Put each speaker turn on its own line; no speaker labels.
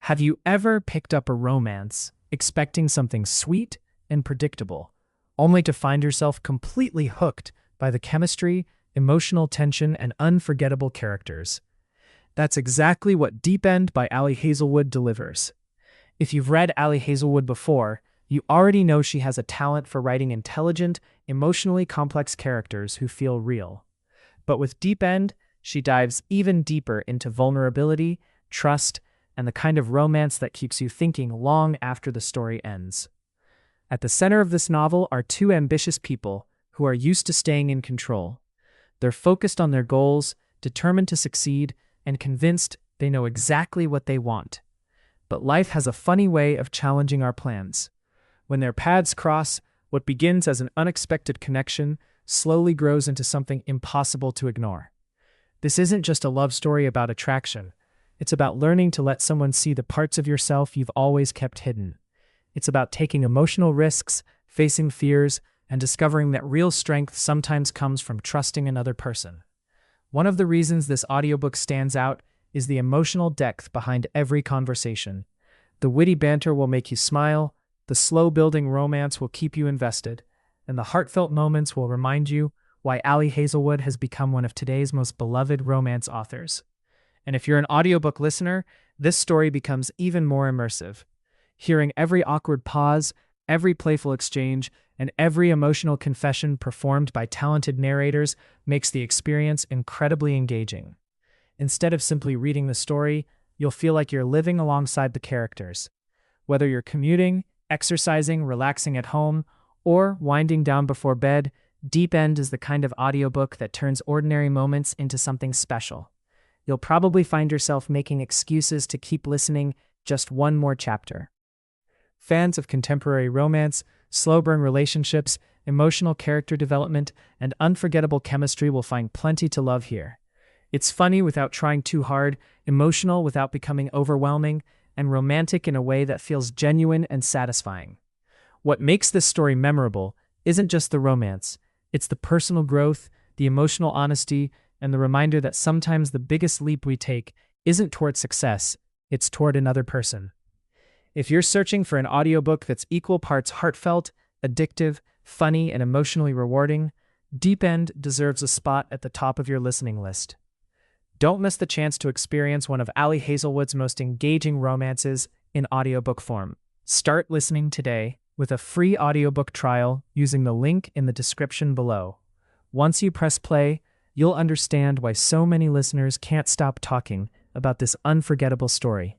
Have you ever picked up a romance expecting something sweet and predictable, only to find yourself completely hooked by the chemistry, emotional tension, and unforgettable characters? That's exactly what Deep End by Ali Hazelwood delivers. If you've read Ali Hazelwood before, you already know she has a talent for writing intelligent, emotionally complex characters who feel real. But with Deep End, she dives even deeper into vulnerability, trust, and the kind of romance that keeps you thinking long after the story ends. At the center of this novel are two ambitious people who are used to staying in control. They're focused on their goals, determined to succeed, and convinced they know exactly what they want. But life has a funny way of challenging our plans. When their paths cross, what begins as an unexpected connection slowly grows into something impossible to ignore. This isn't just a love story about attraction. It's about learning to let someone see the parts of yourself you've always kept hidden. It's about taking emotional risks, facing fears, and discovering that real strength sometimes comes from trusting another person. One of the reasons this audiobook stands out is the emotional depth behind every conversation. The witty banter will make you smile, the slow-building romance will keep you invested, and the heartfelt moments will remind you why Ali Hazelwood has become one of today's most beloved romance authors. And if you're an audiobook listener, this story becomes even more immersive. Hearing every awkward pause, every playful exchange, and every emotional confession performed by talented narrators makes the experience incredibly engaging. Instead of simply reading the story, you'll feel like you're living alongside the characters. Whether you're commuting, exercising, relaxing at home, or winding down before bed, Deep End is the kind of audiobook that turns ordinary moments into something special. You'll probably find yourself making excuses to keep listening just one more chapter. Fans of contemporary romance, slow-burn relationships, emotional character development, and unforgettable chemistry will find plenty to love here. It's funny without trying too hard, emotional without becoming overwhelming, and romantic in a way that feels genuine and satisfying. What makes this story memorable isn't just the romance, it's the personal growth, the emotional honesty, and the reminder that sometimes the biggest leap we take isn't toward success, it's toward another person. If you're searching for an audiobook that's equal parts heartfelt, addictive, funny, and emotionally rewarding, Deep End deserves a spot at the top of your listening list. Don't miss the chance to experience one of Ali Hazelwood's most engaging romances in audiobook form. Start listening today with a free audiobook trial using the link in the description below. Once you press play, you'll understand why so many listeners can't stop talking about this unforgettable story.